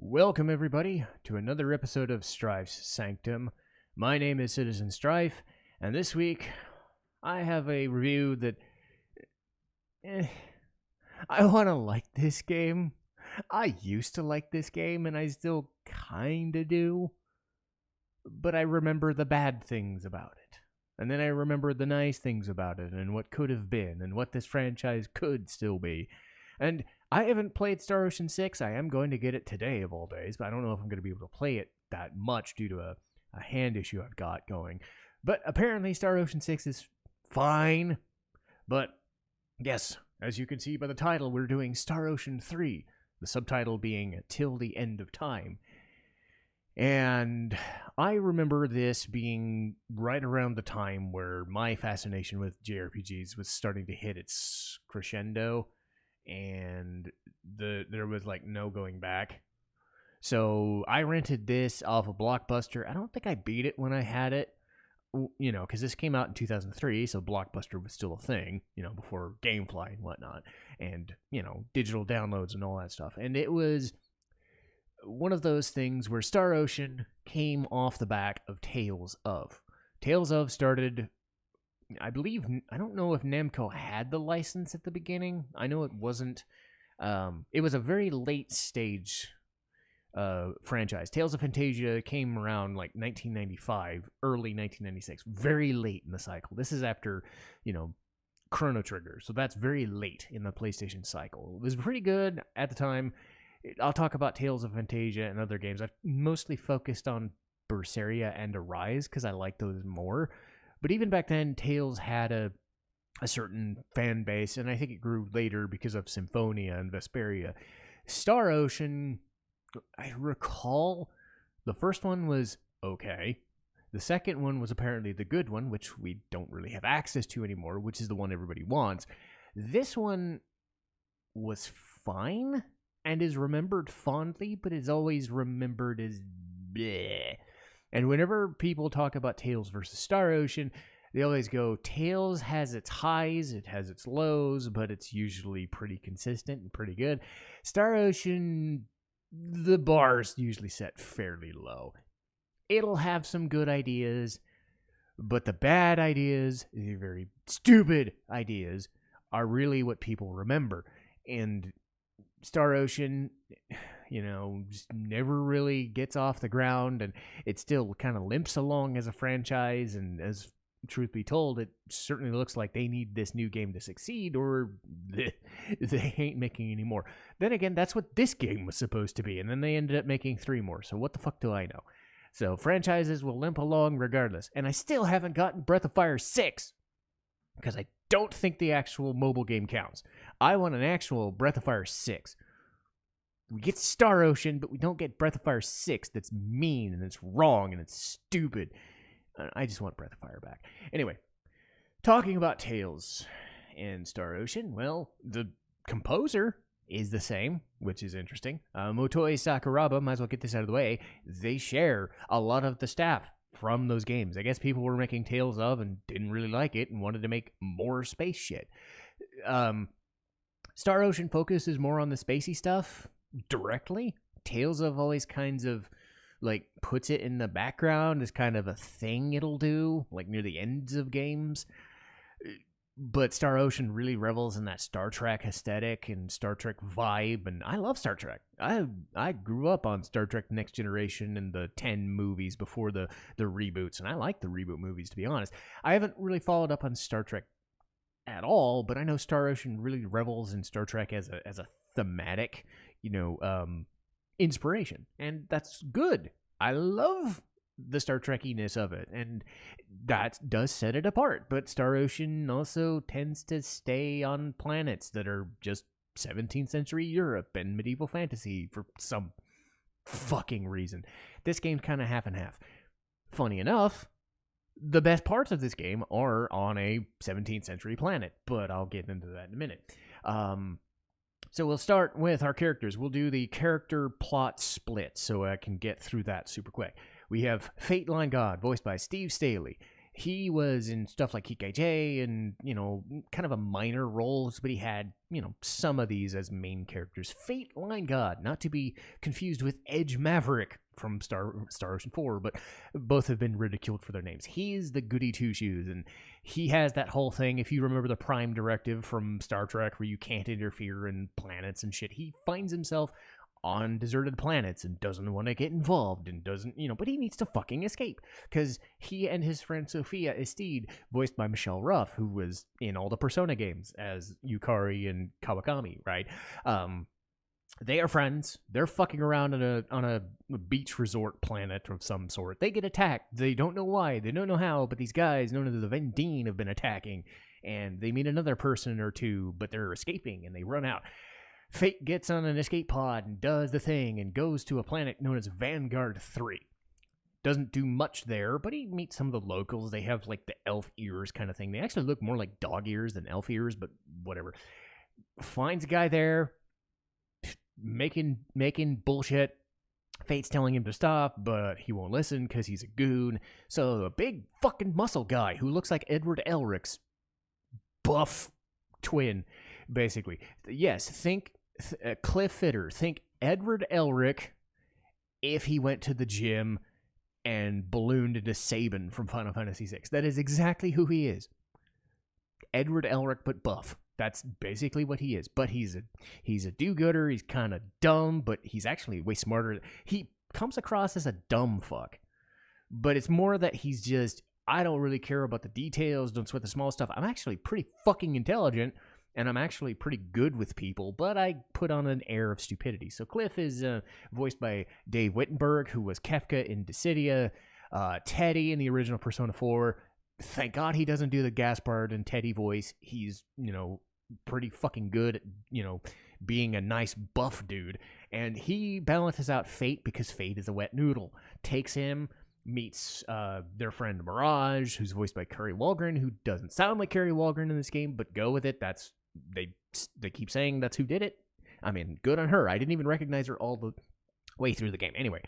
Welcome, everybody, to another episode of Strife's Sanctum. My name is Citizen Strife, and this week I have a review that. I want to like this game. I used to like this game, and I still kinda do. But I remember the bad things about it. And then I remember the nice things about it, and what could have been, and what this franchise could still be. And I haven't played Star Ocean 6. I am going to get it today, of all days, but I don't know if I'm going to be able to play it that much due to a hand issue I've got going. But apparently Star Ocean 6 is fine. But yes, as you can see by the title, we're doing Star Ocean 3, the subtitle being Till the End of Time. And I remember this being right around the time where my fascination with JRPGs was starting to hit its crescendo, and there was like no going back. So I rented this off of Blockbuster. I don't think I beat it when I had it, because this came out in 2003, so Blockbuster was still a thing, before GameFly and whatnot, and, digital downloads and all that stuff. And it was one of those things where Star Ocean came off the back of Tales of. Tales of started, I believe, I don't know if Namco had the license at the beginning. I know it wasn't. It was a very late stage franchise. Tales of Fantasia came around like 1995, early 1996, very late in the cycle. This is after, Chrono Trigger, so that's very late in the PlayStation cycle. It was pretty good at the time. I'll talk about Tales of Fantasia and other games. I've mostly focused on Berseria and Arise because I like those more. But even back then, Tales had a certain fan base, and I think it grew later because of Symphonia and Vesperia. Star Ocean, I recall the first one was okay. The second one was apparently the good one, which we don't really have access to anymore, which is the one everybody wants. This one was fine and is remembered fondly, but is always remembered as bleh. And whenever people talk about Tales versus Star Ocean, they always go, Tales has its highs, it has its lows, but it's usually pretty consistent and pretty good. Star Ocean, the bar's usually set fairly low. It'll have some good ideas, but the bad ideas, the very stupid ideas, are really what people remember. And Star Ocean, just never really gets off the ground, and it still kind of limps along as a franchise, and as truth be told, it certainly looks like they need this new game to succeed, or they ain't making any more. Then again, that's what this game was supposed to be, and then they ended up making 3 more, so what the fuck do I know? So franchises will limp along regardless, and I still haven't gotten Breath of Fire 6, because I don't think the actual mobile game counts. I want an actual Breath of Fire 6. We get Star Ocean, but we don't get Breath of Fire 6 that's mean, and it's wrong, and it's stupid. I just want Breath of Fire back. Anyway, talking about Tales and Star Ocean, well, the composer is the same, which is interesting. Motoi Sakuraba, might as well get this out of the way, they share a lot of the staff from those games. I guess people were making Tales of and didn't really like it and wanted to make more space shit. Star Ocean focuses more on the spacey stuff directly. Tales of always kinds of puts it in the background as kind of a thing it'll do, near the ends of games. But Star Ocean really revels in that Star Trek aesthetic and Star Trek vibe, and I love Star Trek. I grew up on Star Trek Next Generation and the 10 movies before the reboots, and I like the reboot movies, to be honest. I haven't really followed up on Star Trek at all, but I know Star Ocean really revels in Star Trek as a thematic, inspiration, and that's good. I love the Star Trek-iness of it, and that does set it apart. But Star Ocean also tends to stay on planets that are just 17th century Europe and medieval fantasy for some fucking reason. This game's kind of half and half. Funny enough, the best parts of this game are on a 17th century planet, but I'll get into that in a minute. So we'll start with our characters. We'll do the character plot split so I can get through that super quick. We have Fate Line God, voiced by Steve Staley. he was in stuff like Kikei and, kind of a minor roles, but he had, some of these as main characters. Fate Line God, not to be confused with Edge Maverick from Star Ocean 4, but both have been ridiculed for their names. He's the goody two-shoes, and he has that whole thing. If you remember the Prime Directive from Star Trek where you can't interfere in planets and shit, he finds himself on deserted planets and doesn't want to get involved and doesn't, but he needs to fucking escape because he and his friend Sophia Estede, voiced by Michelle Ruff, who was in all the Persona games as Yukari and Kawakami, right? They are friends. They're fucking around on a beach resort planet of some sort. They get attacked. They don't know why. They don't know how, but these guys known as the Vendine have been attacking, and they meet another person or two, but they're escaping and they run out. Fate gets on an escape pod and does the thing and goes to a planet known as Vanguard 3. Doesn't do much there, but he meets some of the locals. They have like the elf ears kind of thing. They actually look more like dog ears than elf ears, but whatever. Finds a guy there making bullshit. Fate's telling him to stop, but he won't listen because he's a goon. So a big fucking muscle guy who looks like Edward Elric's buff twin, basically. Yes, think Cliff Fitter. Think Edward Elric if he went to the gym and ballooned into Sabin from Final Fantasy VI. That is exactly who he is. Edward Elric, but buff. That's basically what he is. But he's a do-gooder. He's kind of dumb, but he's actually way smarter. He comes across as a dumb fuck. But it's more that he's just, I don't really care about the details, don't sweat the small stuff. I'm actually pretty fucking intelligent, and I'm actually pretty good with people, but I put on an air of stupidity. So Cliff is voiced by Dave Wittenberg, who was Kefka in Dissidia, Teddy in the original Persona 4. Thank God he doesn't do the Gaspard and Teddy voice. He's, pretty fucking good at, being a nice buff dude. And he balances out Fate because Fate is a wet noodle. Takes him, meets their friend Mirage, who's voiced by Kerry Walgren, who doesn't sound like Kerry Walgren in this game, but go with it. That's they keep saying that's who did it. I mean, good on her. I didn't even recognize her all the way through the game. Anyway,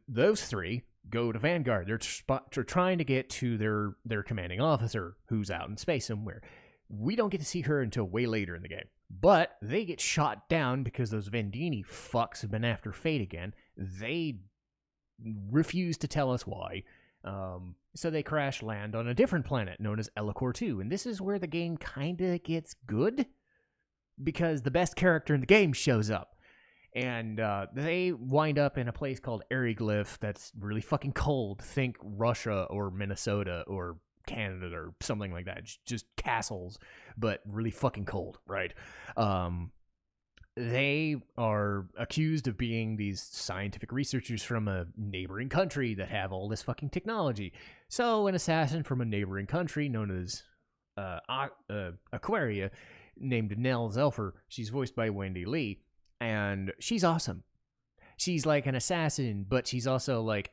those three go to Vanguard. They're trying to get to their commanding officer, who's out in space somewhere. We don't get to see her until way later in the game. But they get shot down because those Vendini fucks have been after Fate again. They refuse to tell us why. So they crash land on a different planet known as Elicor 2. And this is where the game kind of gets good, because the best character in the game shows up. And they wind up in a place called LeighClipse that's really fucking cold. Think Russia or Minnesota or Canada or something like that. It's just castles, but really fucking cold, right? They are accused of being these scientific researchers from a neighboring country that have all this fucking technology. So an assassin from a neighboring country known as Aquaria, named Nell Zelfer, she's voiced by Wendy Lee, and she's awesome. She's like an assassin, but she's also like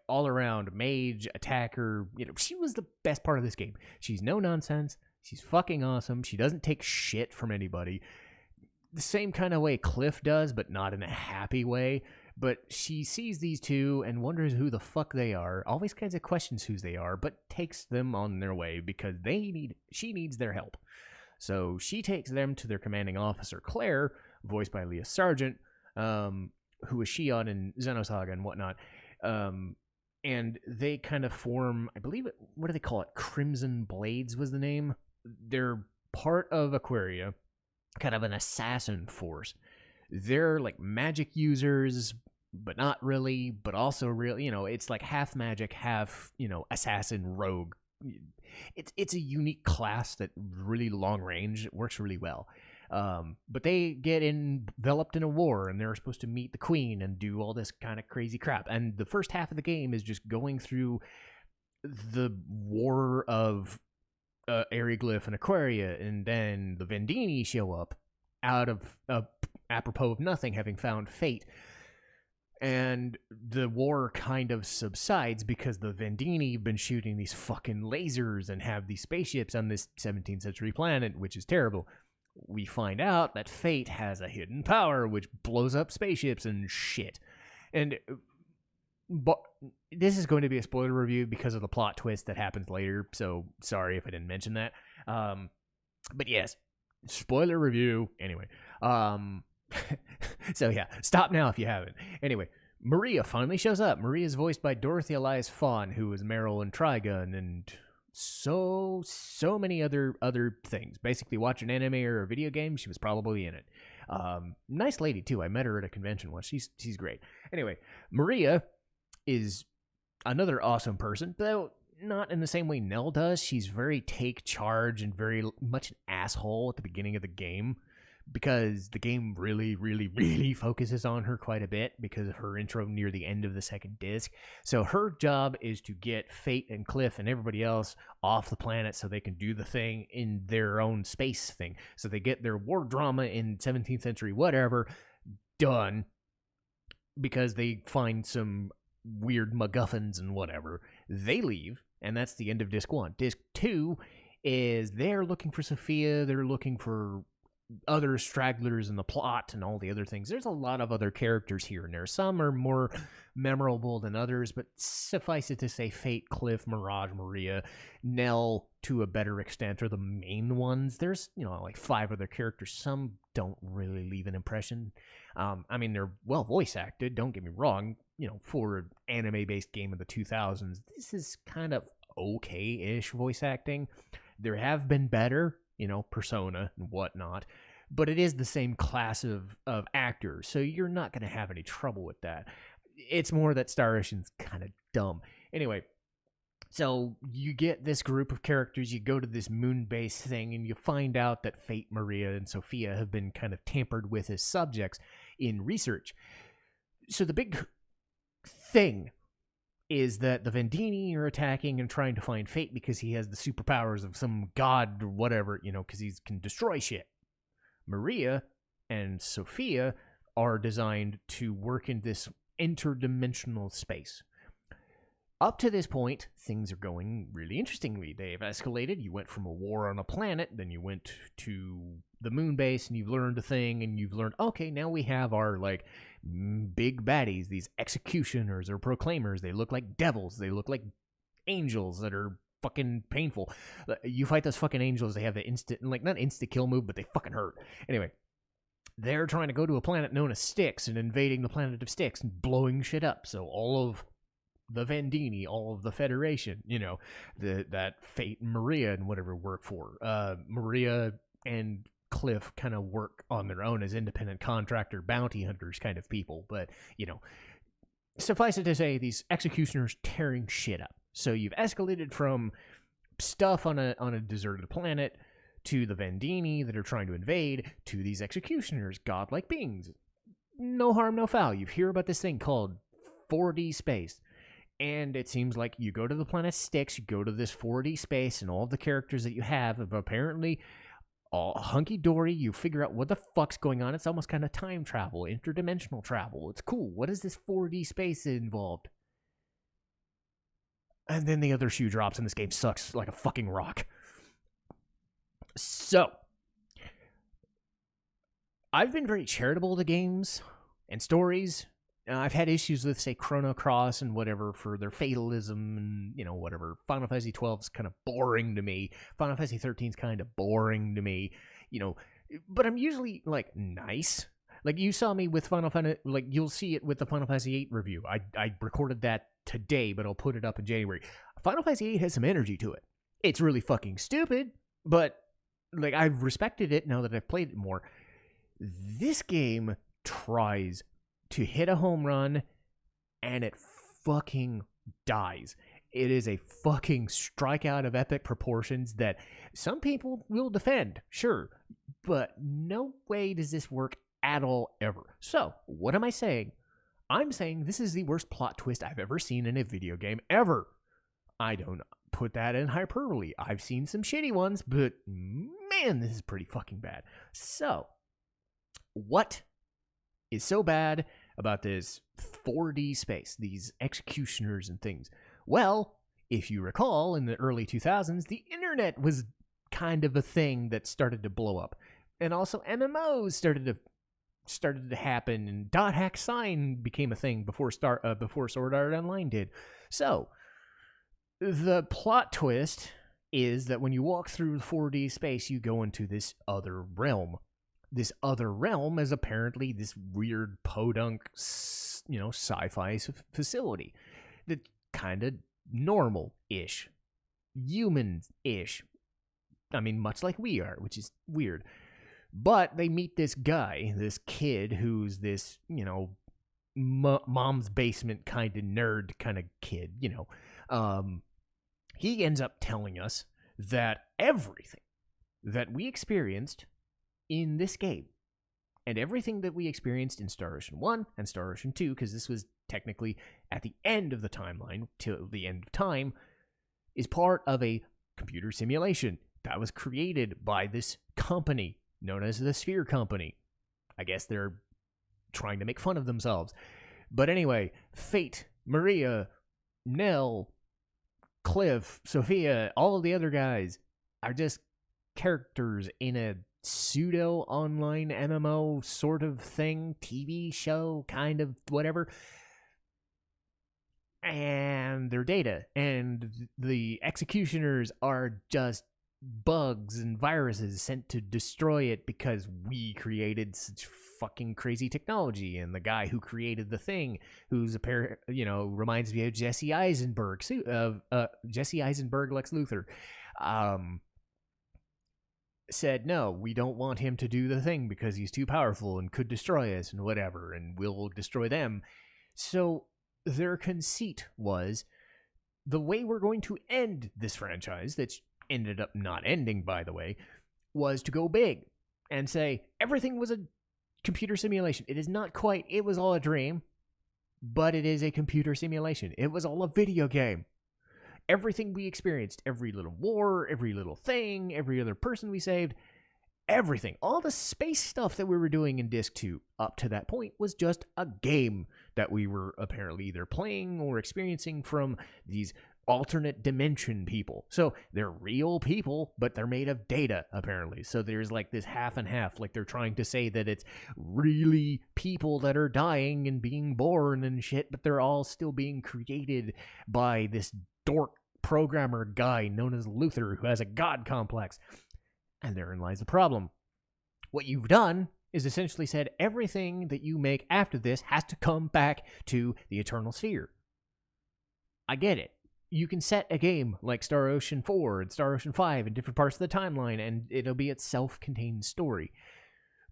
all around mage, attacker. She was the best part of this game. She's no nonsense. She's fucking awesome. She doesn't take shit from anybody. The same kind of way Cliff does, but not in a happy way. But she sees these two and wonders who the fuck they are. Always kinds of questions who they are, but takes them on their way because she needs their help. So she takes them to their commanding officer, Claire, voiced by Leah Sargent, who was Shion in Xenosaga and whatnot. And they kind of form, I believe, what do they call it? Crimson Blades was the name. They're part of Aquaria, kind of an assassin force. They're like magic users, but not really, but also really, it's like half magic, half, assassin rogue. It's a unique class that really long range. It works really well. But they get enveloped in a war, and they're supposed to meet the queen and do all this kind of crazy crap. And the first half of the game is just going through the war of LeighClipse and Aquaria, and then the Vendini show up out of apropos of nothing, having found Fate. And the war kind of subsides because the Vendini have been shooting these fucking lasers and have these spaceships on this 17th century planet, which is terrible. We find out that Fate has a hidden power which blows up spaceships and shit. And but this is going to be a spoiler review because of the plot twist that happens later, so sorry if I didn't mention that. But yes, spoiler review. Anyway, so yeah, stop now if you haven't. Anyway, Maria finally shows up. Maria is voiced by Dorothy Elias Fawn, who was Meryl in Trigun and so many other things. Basically, watch an anime or a video game, she was probably in it. Nice lady too. I met her at a convention once. She's great. Anyway, Maria is another awesome person, though not in the same way Nell does. She's very take charge and very much an asshole at the beginning of the game, because the game really focuses on her quite a bit because of her intro near the end of the second disc. So her job is to get Fate and Cliff and everybody else off the planet so they can do the thing in their own space thing. So they get their war drama in 17th century whatever done, because they find some weird MacGuffins and whatever. They leave, and that's the end of disc 1. Disc 2 is they're looking for Sophia, they're looking for other stragglers in the plot and all the other things. There's a lot of other characters here and there. Some are more memorable than others, but suffice it to say, Fate, Cliff, Mirage, Maria, Nell, to a better extent, are the main ones. There's, like 5 other characters. Some don't really leave an impression. I mean, they're well voice acted, don't get me wrong. For an anime-based game of the 2000s, this is kind of okay-ish voice acting. There have been better, Persona and whatnot, but it is the same class of actors, so you're not going to have any trouble with that. It's more that Star Ocean's kind of dumb. Anyway, so you get this group of characters, you go to this moon base thing, and you find out that Fate, Maria, and Sophia have been kind of tampered with as subjects in research. So the big thing is that the Vendini are attacking and trying to find Fate because he has the superpowers of some god or whatever, because he can destroy shit. Maria and Sophia are designed to work in this interdimensional space. Up to this point, things are going really interestingly. They've escalated. You went from a war on a planet, then you went to the moon base, and you've learned a thing, and you've learned, okay, now we have our, big baddies, these executioners or proclaimers. They look like devils. They look like angels that are fucking painful. You fight those fucking angels, they have the instant, not instant kill move, but they fucking hurt. Anyway, they're trying to go to a planet known as Styx and invading the planet of Styx and blowing shit up. So all of the Vendini, all of the Federation, that Fate and Maria and whatever work for. Maria and Cliff kind of work on their own as independent contractor bounty hunters kind of people, but suffice it to say, these executioners tearing shit up. So you've escalated from stuff on a deserted planet to the Vendini that are trying to invade to these executioners, godlike beings. No harm, no foul. You hear about this thing called 4D space. And it seems like you go to the planet Styx, you go to this 4D space, and all the characters that you have apparently all hunky-dory. You figure out what the fuck's going on. It's almost kind of time travel, interdimensional travel. It's cool. What is this 4D space involved? And then the other shoe drops, and this game sucks like a fucking rock. So, I've been very charitable to games and stories. I've had issues with, say, Chrono Cross and whatever for their fatalism and, whatever. Final Fantasy 12 is kind of boring to me. Final Fantasy 13 is kind of boring to me, But I'm usually, nice. You saw me with Final Fantasy, you'll see it with the Final Fantasy 8 review. I recorded that today, but I'll put it up in January. Final Fantasy 8 has some energy to it. It's really fucking stupid, but, I've respected it now that I've played it more. This game tries to hit a home run, and it fucking dies. It is a fucking strikeout of epic proportions that some people will defend, sure, but no way does this work at all ever. So, what am I saying? I'm saying this is the worst plot twist I've ever seen in a video game ever. I don't put that in hyperbole. I've seen some shitty ones, but man, this is pretty fucking bad. So, what is so bad about this 4D space, these executioners and things? Well, if you recall, in the early 2000s, the internet was kind of a thing that started to blow up. And also MMOs started to started to happen, and dot hack sign became a thing before Sword Art Online did. So the plot twist is that when you walk through 4D space, you go into this other realm. This other realm is apparently this weird podunk, sci-fi facility that's kind of normal-ish, human-ish. I mean, much like we are, which is weird. But they meet this guy, this kid, who's this, mom's basement kind of nerd kind of kid, He ends up telling us that everything that we experienced in this game, and everything that we experienced in Star Ocean 1 and Star Ocean 2, because this was technically at the end of the timeline, till the end of time, is part of a computer simulation that was created by this company known as the Sphere Company. I guess they're trying to make fun of themselves. But anyway, Fate, Maria, Nell, Cliff, Sophia, all of the other guys are just characters in a pseudo-online MMO sort of thing, TV show, kind of whatever. And they're data. And the executioners are just bugs and viruses sent to destroy it because we created such fucking crazy technology. And the guy who created the thing, who's reminds me of Jesse Eisenberg, Jesse Eisenberg, Lex Luthor, said, no, we don't want him to do the thing because he's too powerful and could destroy us and whatever, and we'll destroy them. So their conceit was, the way we're going to end this franchise, that's ended up not ending, by the way, was to go big and say everything was a computer simulation. It is not quite. It was all a dream, but it is a computer simulation. It was all a video game. Everything we experienced, every little war, every little thing, every other person we saved, everything, all the space stuff that we were doing in Disc 2 up to that point was just a game that we were apparently either playing or experiencing from these alternate dimension people. So they're real people, but they're made of data, apparently. So there's like this half and half, like they're trying to say that it's really people that are dying and being born and shit, but they're all still being created by this dork programmer guy known as Luthor, who has a god complex. And therein lies the problem. What you've done is essentially said everything that you make after this has to come back to the Eternal Sphere. I get it. You can set a game like Star Ocean 4 and Star Ocean 5 in different parts of the timeline, and it'll be a self-contained story.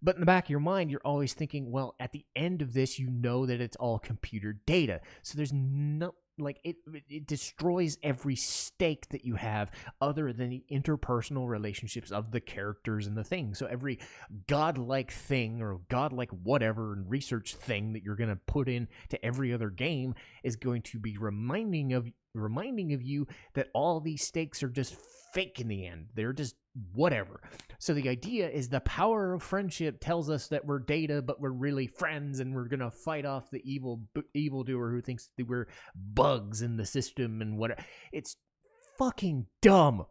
But in the back of your mind, you're always thinking, well, at the end of this, you know that it's all computer data. So there's no, like, it destroys every stake that you have other than the interpersonal relationships of the characters and the things. So every godlike thing or godlike whatever and research thing that you're going to put in to every other game is going to be reminding of you that all these stakes are just fake in the end. They're just whatever. So the idea is the power of friendship tells us that we're data, but we're really friends, and we're gonna fight off the evildoer who thinks that we're bugs in the system and whatever. It's fucking dumb.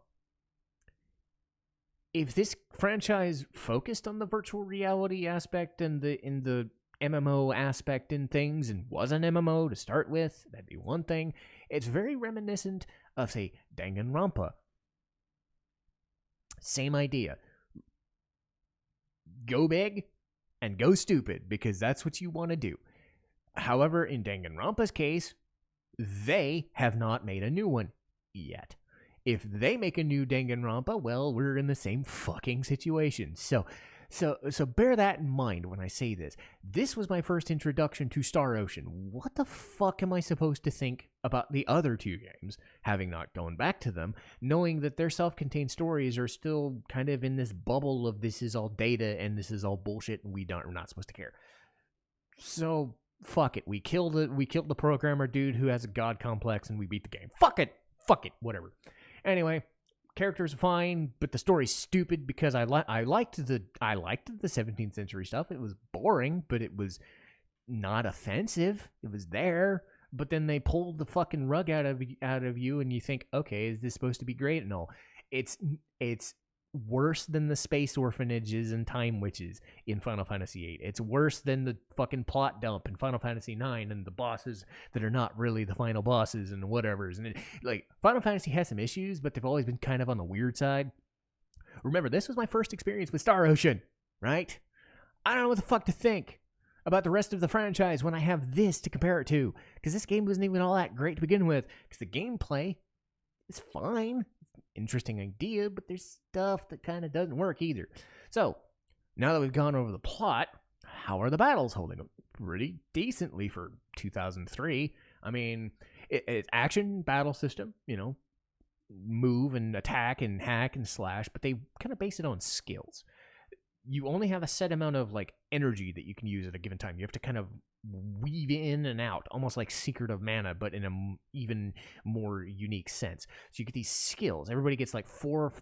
If this franchise focused on the virtual reality aspect and in the MMO aspect in things and was an MMO to start with, that'd be one thing. It's very reminiscent of, say, Danganronpa. Same idea. Go big and go stupid, because that's what you want to do. However, in Danganronpa's case, they have not made a new one yet. If they make a new Danganronpa, well, we're in the same fucking situation. So bear that in mind when I say this. This was my first introduction to Star Ocean. What the fuck am I supposed to think about the other two games, having not gone back to them, knowing that their self-contained stories are still kind of in this bubble of this is all data and this is all bullshit and we're not supposed to care. So fuck it. We killed the programmer dude who has a god complex and we beat the game. Fuck it, whatever. Anyway, characters are fine, but the story's stupid because I liked the 17th century stuff. It was boring, but it was not offensive. It was there, but then they pulled the fucking rug out of you, and you think, okay, is this supposed to be great? No, it's worse than the space orphanages and time witches in Final Fantasy VIII. It's worse than the fucking plot dump in Final Fantasy IX and the bosses that are not really the final bosses and whatever's. And Final Fantasy has some issues, but they've always been kind of on the weird side. Remember, this was my first experience with Star Ocean, right? I don't know what the fuck to think about the rest of the franchise when I have this to compare it to, because this game wasn't even all that great to begin with, because the gameplay is fine. Interesting idea, but there's stuff that kind of doesn't work either. So, now that we've gone over the plot, how are the battles holding up? Pretty decently for 2003. I mean, it's action battle system, move and attack and hack and slash, but they kind of base it on skills. You only have a set amount of energy that you can use at a given time. You have to kind of weave in and out, almost like Secret of Mana, but in an even more unique sense. So you get these skills. Everybody gets four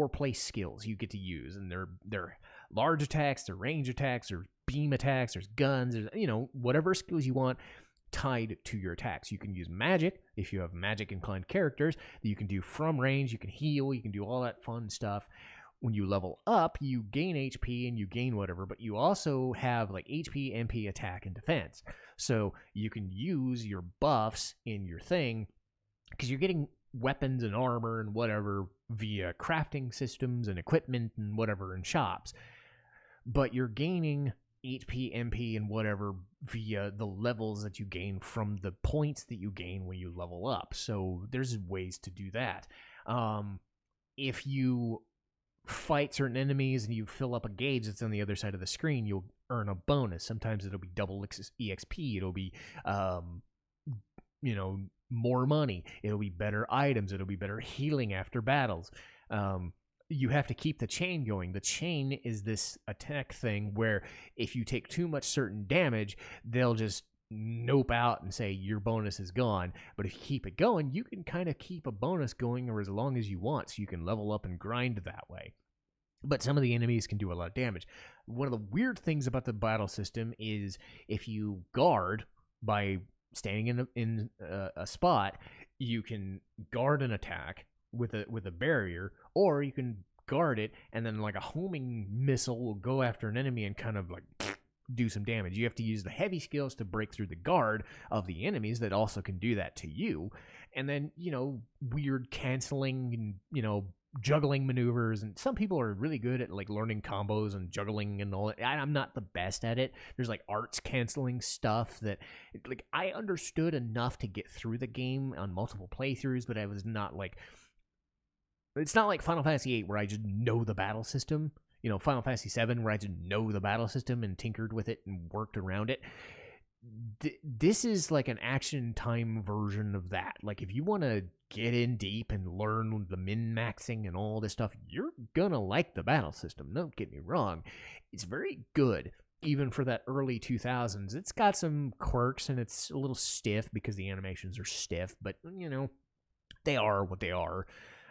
place skills you get to use, and they're large attacks, they're range attacks, there's beam attacks, there's guns, there's whatever skills you want tied to your attacks. You can use magic if you have magic inclined characters that you can do from range. You can heal, you can do all that fun stuff. When you level up, you gain HP and you gain whatever, but you also have HP, MP, attack, and defense. So you can use your buffs in your thing because you're getting weapons and armor and whatever via crafting systems and equipment and whatever in shops. But you're gaining HP, MP, and whatever via the levels that you gain from the points that you gain when you level up. So there's ways to do that. If you fight certain enemies and you fill up a gauge that's on the other side of the screen, you'll earn a bonus. Sometimes it'll be double EXP. It'll be, more money. It'll be better items. It'll be better healing after battles. You have to keep the chain going. The chain is this attack thing where if you take too much certain damage, they'll just nope out and say your bonus is gone. But if you keep it going, you can kind of keep a bonus going or as long as you want, so you can level up and grind that way. But some of the enemies can do a lot of damage. One of the weird things about the battle system is if you guard by standing in a spot, you can guard an attack with a barrier, or you can guard it and then a homing missile will go after an enemy and kind of do some damage. You have to use the heavy skills to break through the guard of the enemies that also can do that to you. And then, weird canceling and, juggling maneuvers. And some people are really good at learning combos and juggling and all that. I'm not the best at it. There's arts canceling stuff that I understood enough to get through the game on multiple playthroughs, but I was not it's not like Final Fantasy VIII where I just know the battle system. Final Fantasy VII where I just know the battle system and tinkered with it and worked around it. This is an action time version of that. If you want to get in deep and learn the min-maxing and all this stuff, you're gonna like the battle system. Don't get me wrong. It's very good, even for that early 2000s. It's got some quirks and it's a little stiff because the animations are stiff, but, they are what they are.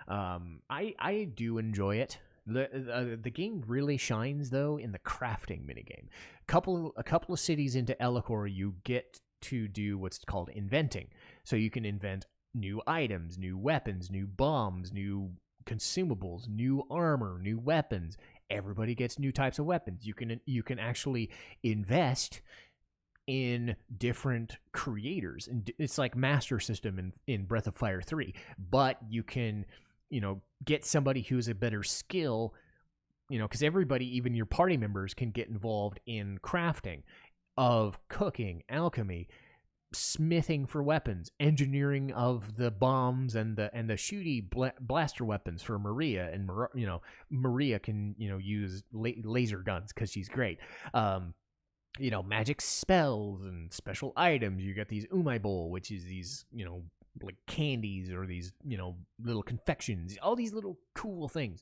I do enjoy it. The game really shines though in the crafting minigame. A couple of cities into Ellicor, you get to do what's called inventing. So you can invent new items, new weapons, new bombs, new consumables, new armor, new weapons. Everybody gets new types of weapons. You can actually invest in different creators, and it's like Master System in Breath of Fire 3, but you can get somebody who's a better skill, because everybody, even your party members, can get involved in crafting of cooking, alchemy, smithing for weapons, engineering of the bombs and the shooty blaster weapons for Maria, and Maria can use laser guns because she's great. Magic spells and special items. You got these umai bowl, which is these candies or these little confections, all these little cool things.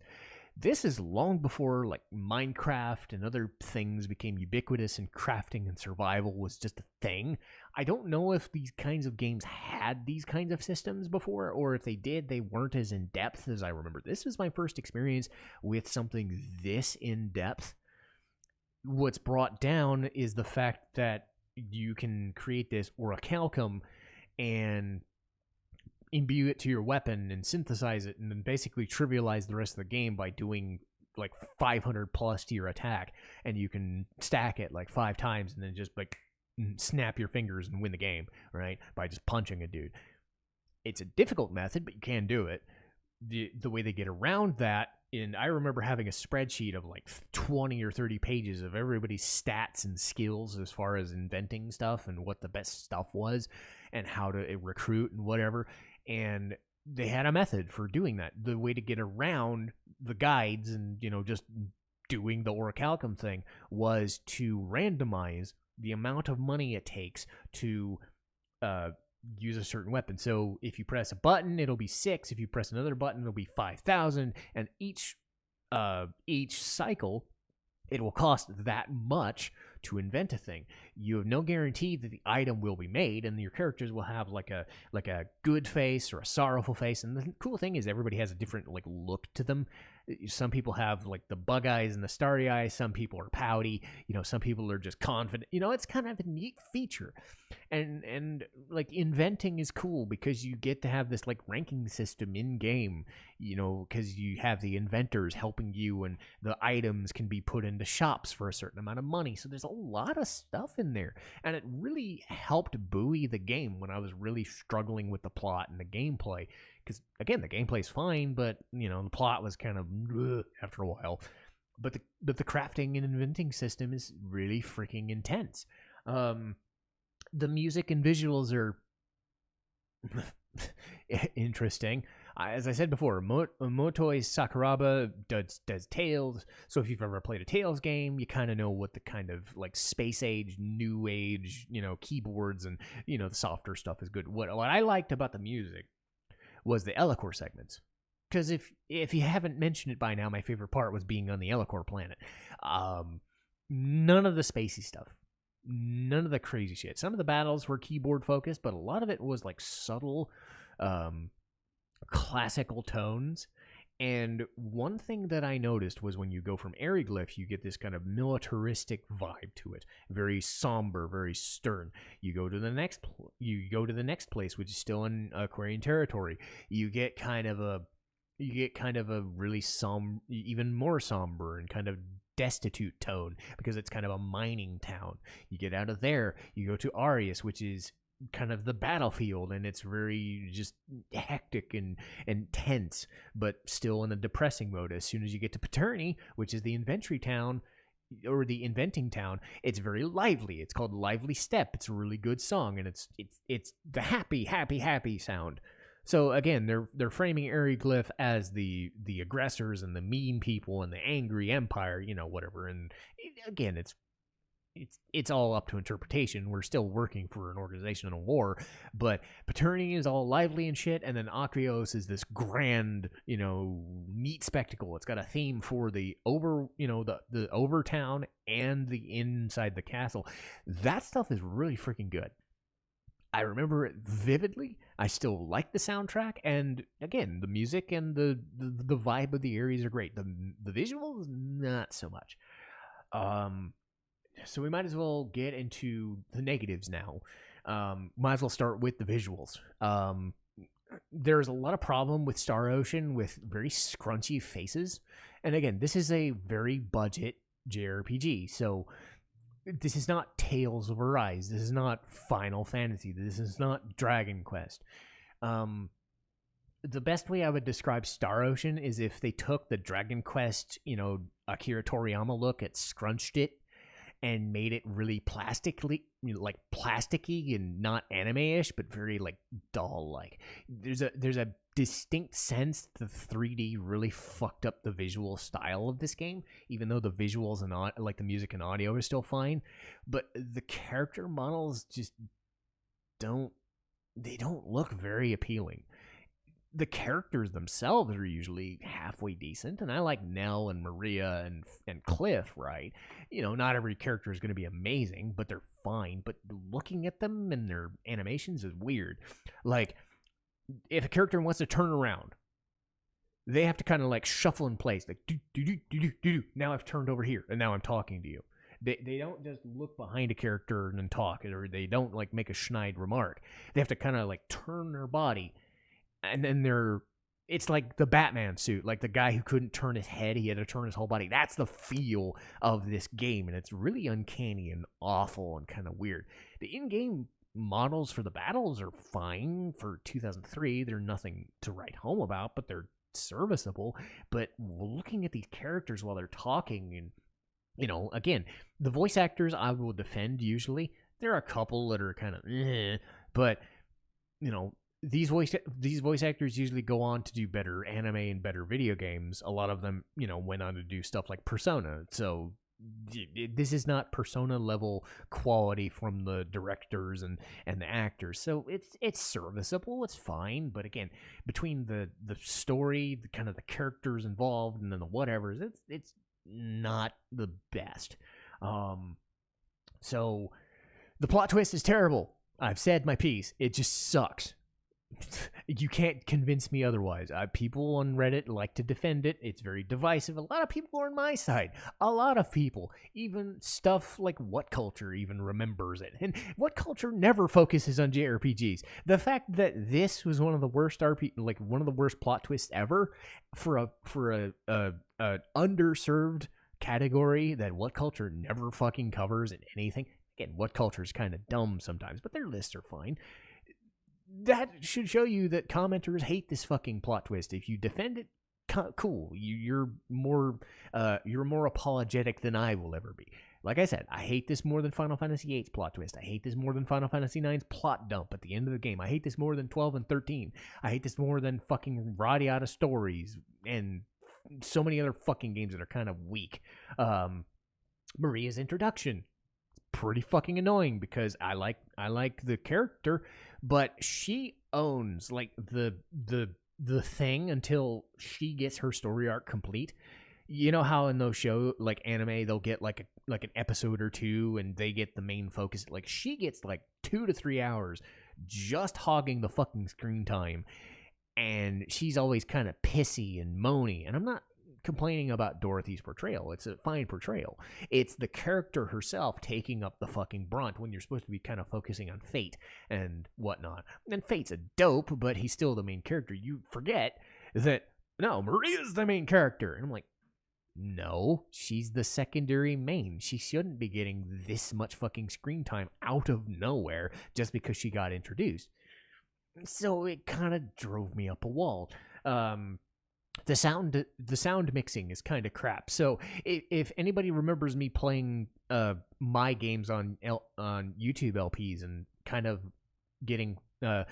This is long before Minecraft and other things became ubiquitous and crafting and survival was just a thing. I don't know if these kinds of games had these kinds of systems before, or if they did, they weren't as in depth as I remember. This was my first experience with something this in depth. What's brought down is the fact that you can create this orichalcum and imbue it to your weapon and synthesize it and then basically trivialize the rest of the game by doing like 500 plus to your attack, and you can stack it like 5 times and then just like snap your fingers and win the game, right? By just punching a dude. It's a difficult method, but you can do it. The way they get around that, and I remember having a spreadsheet of like 20 or 30 pages of everybody's stats and skills as far as inventing stuff and what the best stuff was and how to recruit and whatever. And they had a method for doing that. The way to get around the guides and, just doing the orichalcum thing was to randomize the amount of money it takes to use a certain weapon. So if you press a button, it'll be 6. If you press another button, it'll be 5,000. And each cycle, it will cost that much to invent a thing. You have no guarantee that the item will be made, and your characters will have like a good face or a sorrowful face. And the cool thing is everybody has a different like look to them. Some people have like the bug eyes and the starry eyes. Some people are pouty. Some people are just confident. It's kind of a neat feature. And like inventing is cool because you get to have this like ranking system in game, because you have the inventors helping you, and the items can be put into shops for a certain amount of money. So there's a lot of stuff in there, and it really helped buoy the game when I was really struggling with the plot and the gameplay. Because again, the gameplay's fine, but the plot was kind of after a while. But the crafting and inventing system is really freaking intense. The music and visuals are interesting. As I said before, Motoi Sakuraba does Tales. So if you've ever played a Tales game, you kind of know what the kind of like space age, new age, keyboards and the softer stuff is good. What I liked about the music was the Elicor segments. Because if you haven't mentioned it by now, my favorite part was being on the Elicor planet. None of the spacey stuff. None of the crazy shit. Some of the battles were keyboard focused, but a lot of it was like subtle, classical tones. And one thing that I noticed was when you go from Eriglyph, you get this kind of militaristic vibe to it, very somber, very stern. You go to the next place, which is still in Aquarian territory. You get kind of a really even more somber and kind of destitute tone because it's kind of a mining town. You get out of there, you go to Arius, which is kind of the battlefield, and it's very just hectic and tense, but still in a depressing mode. As soon as you get to Paterni, which is the inventory town or the inventing town, it's very lively. It's called Lively Step. It's a really good song, and it's the happy sound. So again, they're framing Eriglyph as the aggressors and the mean people and the angry empire, whatever. And again, it's all up to interpretation. We're still working for an organization in a war, but Paterni is all lively and shit, and then Akrios is this grand, neat spectacle. It's got a theme for the the over town and the inside the castle. That stuff is really freaking good. I remember it vividly. I still like the soundtrack, and again, the music and the vibe of the areas are great. The visuals, not so much. So we might as well get into the negatives now. Might as well start with the visuals. There's a lot of problem with Star Ocean with very scrunchy faces. And again, this is a very budget JRPG. So this is not Tales of Arise. This is not Final Fantasy. This is not Dragon Quest. The best way I would describe Star Ocean is if they took the Dragon Quest, Akira Toriyama look, it scrunched it, and made it really plasticky and not anime-ish, but very like doll-like. There's a distinct sense the 3D really fucked up the visual style of this game, even though the visuals and like the music and audio are still fine. But the character models just don't look very appealing. The characters themselves are usually halfway decent, and I like Nell and Maria and Cliff, right? Not every character is going to be amazing, but they're fine. But looking at them and their animations is weird. Like, if a character wants to turn around, they have to kind of like shuffle in place, like do. Now I've turned over here, and now I'm talking to you. They don't just look behind a character and talk, or they don't like make a snide remark. They have to kind of like turn their body. And then their it's like the Batman suit, like the guy who couldn't turn his head, he had to turn his whole body. That's the feel of this game, and it's really uncanny and awful and kind of weird. The in-game models for the battles are fine for 2003. They're nothing to write home about, but they're serviceable. But looking at these characters while they're talking, and again, the voice actors I will defend usually. There are a couple that are kind of but these voice actors usually go on to do better anime and better video games. A lot of them, went on to do stuff like Persona. So this is not Persona level quality from the directors and the actors. So it's serviceable. It's fine. But again, between the story, the kind of the characters involved, and then the whatevers, it's not the best. So the plot twist is terrible. I've said my piece. It just sucks. You can't convince me otherwise. People on Reddit like to defend it. It's very divisive. A lot of people are on my side. A lot of people. Even stuff like What Culture even remembers it. And What Culture never focuses on JRPGs. The fact that this was one of the worst one of the worst plot twists ever for a underserved category that What Culture never fucking covers in anything. Again, What Culture is kind of dumb sometimes, but their lists are fine. That should show you that commenters hate this fucking plot twist. If you defend it, cool. You're more apologetic than I will ever be. Like I said, I hate this more than Final Fantasy VIII's plot twist. I hate this more than Final Fantasy IX's plot dump at the end of the game. I hate this more than 12 and 13. I hate this more than fucking Radiata Stories and so many other fucking games that are kind of weak. Maria's introduction, pretty fucking annoying because I like the character, but she owns like the thing until she gets her story arc complete. You know how in those shows like anime they'll get like an episode or two and they get the main focus. Like she gets like 2 to 3 hours just hogging the fucking screen time, and she's always kind of pissy and moany. And I'm not complaining about Dorothy's portrayal. It's a fine portrayal. It's the character herself taking up the fucking brunt when you're supposed to be kind of focusing on Fate and whatnot. And Fate's a dope, but he's still the main character. You forget that, no, Maria's the main character. And I'm like, no, she's the secondary main. She shouldn't be getting this much fucking screen time out of nowhere just because she got introduced. So it kind of drove me up a wall. The sound mixing is kind of crap. So if anybody remembers me playing my games on YouTube LPs and kind of getting the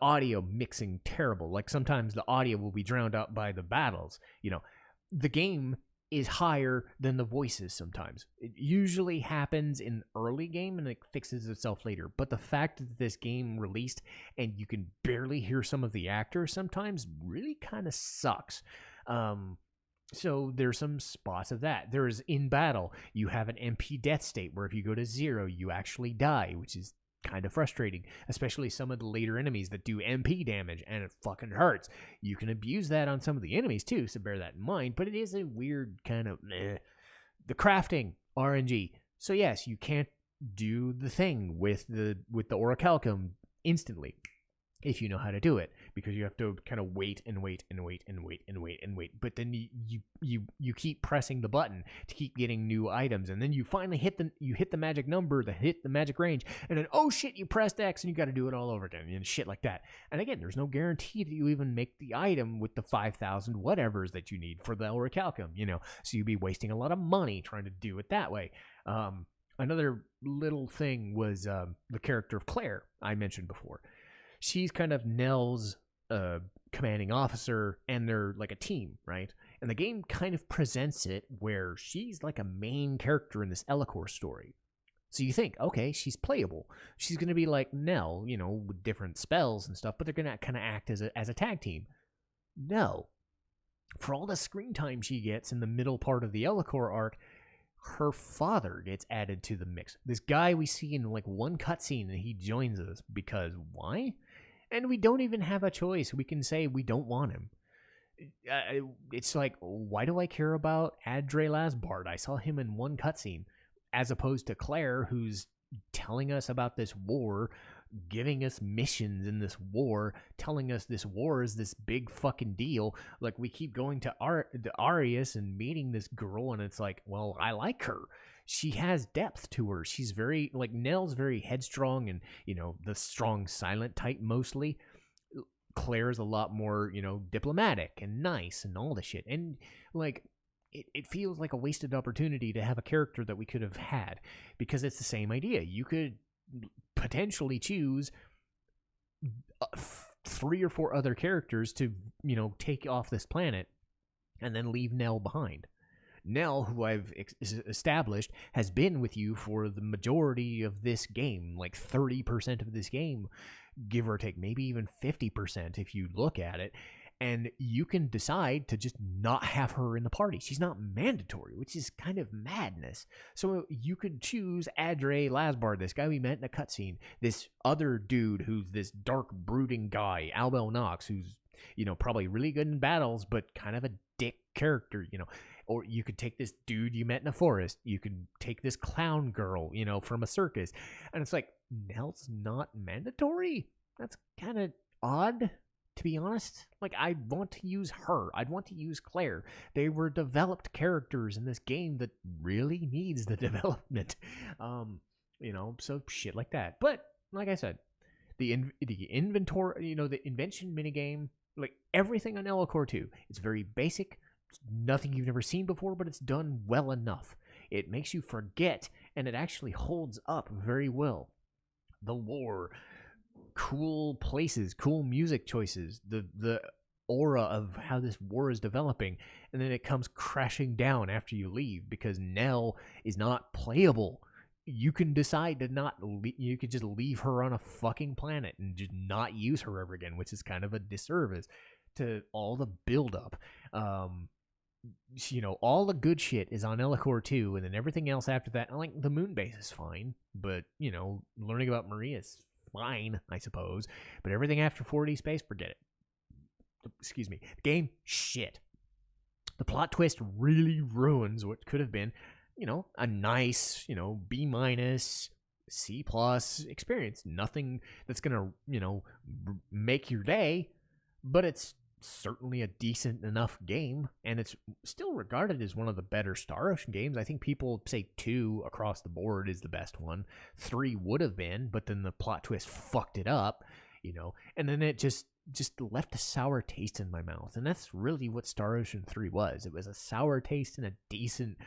audio mixing terrible, like sometimes the audio will be drowned out by the battles. The game is higher than the voices sometimes. It usually happens in early game and it fixes itself later. But the fact that this game released and you can barely hear some of the actors sometimes really kind of sucks. So there's some spots of that. There's in battle, you have an MP death state where if you go to 0, you actually die, which is kind of frustrating, especially some of the later enemies that do MP damage, and it fucking hurts. You can abuse that on some of the enemies too, so bear that in mind, but it is a weird kind of the crafting RNG. So yes, you can't do the thing with the orichalcum instantly if you know how to do it, because you have to kind of wait and wait and wait and wait and wait and wait. But then you keep pressing the button to keep getting new items, and then you finally hit the magic number, hit the magic range, and then oh shit, you pressed X and you got to do it all over again and shit like that. And again, there's no guarantee that you even make the item with the 5,000 whatevers that you need for the orichalcum, so you'd be wasting a lot of money trying to do it that way. Another little thing was the character of Claire I mentioned before. She's kind of Nell's commanding officer, and they're like a team, right? And the game kind of presents it where she's like a main character in this Ellicor story. So you think, okay, she's playable. She's going to be like Nell, with different spells and stuff, but they're going to kind of act as a tag team. No. For all the screen time she gets in the middle part of the Ellicor arc, her father gets added to the mix. This guy we see in like one cutscene, and he joins us because why? And we don't even have a choice. We can say we don't want him. It's like, why do I care about Adre Lasbard? I saw him in one cutscene, as opposed to Claire, who's telling us about this war giving us missions in this war, telling us this war is this big fucking deal. Like, we keep going to Arius and meeting this girl, and it's like, well, I like her. She has depth to her. She's very, like, Nell's very headstrong and, the strong silent type mostly. Claire's a lot more, diplomatic and nice and all the shit. And, like, it feels like a wasted opportunity to have a character that we could have had, because it's the same idea. You could potentially choose 3 or 4 other characters to, take off this planet and then leave Nell behind. Nell, who I've established, has been with you for the majority of this game, like 30% of this game, give or take, maybe even 50% if you look at it. And you can decide to just not have her in the party. She's not mandatory, which is kind of madness. So you could choose Adre Lasbar, this guy we met in a cutscene, this other dude who's this dark, brooding guy, Albel Nox, who's, probably really good in battles, but kind of a dick character, Or you could take this dude you met in a forest. You could take this clown girl, from a circus. And it's like, Nell's not mandatory? That's kind of odd, to be honest. Like, I want to use her. I'd want to use Claire. They were developed characters in this game that really needs the development. So shit like that. But, like I said, the inventory, the invention minigame, like everything on LeighClipse 2, it's very basic. It's nothing you've never seen before, but it's done well enough. It makes you forget, and it actually holds up very well. The lore, cool places, cool music choices, the aura of how this war is developing, and then it comes crashing down after you leave because Nell is not playable. You can decide to not, you could just leave her on a fucking planet and just not use her ever again, which is kind of a disservice to all the buildup. All the good shit is on LeighClipse 2, and then everything else after that, like the moon base is fine, but, learning about Maria is fine, I suppose, but everything after 4D space, forget it. Excuse me. The game, shit. The plot twist really ruins what could have been, a nice, B-, C+ experience. Nothing that's gonna, make your day, but it's certainly a decent enough game, and it's still regarded as one of the better Star Ocean games. I think people say 2 across the board is the best one. 3 would have been, but then the plot twist fucked it up, and then it just left a sour taste in my mouth. And that's really what Star Ocean 3 was. It was a sour taste and a decent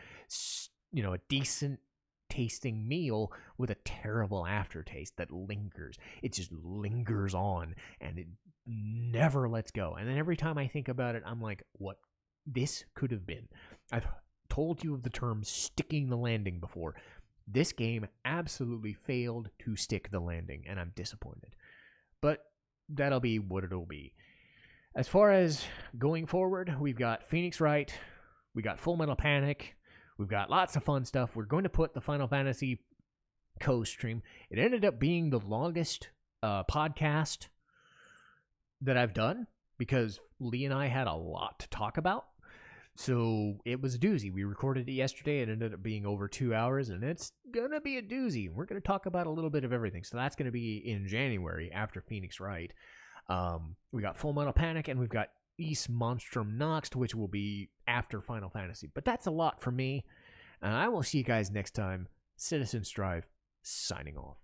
tasting meal with a terrible aftertaste that lingers. It just lingers on, and it never lets go. And then every time I think about it, I'm like, what this could have been. I've told you of the term sticking the landing before. This game absolutely failed to stick the landing, and I'm disappointed. But that'll be what it'll be. As far as going forward, we've got Phoenix Wright, we got Full Metal Panic, we've got lots of fun stuff. We're going to put the Final Fantasy co-stream. It ended up being the longest podcast that I've done because Lee and I had a lot to talk about. So it was a doozy. We recorded it yesterday. It ended up being over 2 hours, and it's going to be a doozy. We're going to talk about a little bit of everything. So that's going to be in January after Phoenix Wright. We got Full Metal Panic, and we've got East Monstrum Nox, which will be after Final Fantasy. But that's a lot for me. And I will see you guys next time. Citizen Strife, signing off.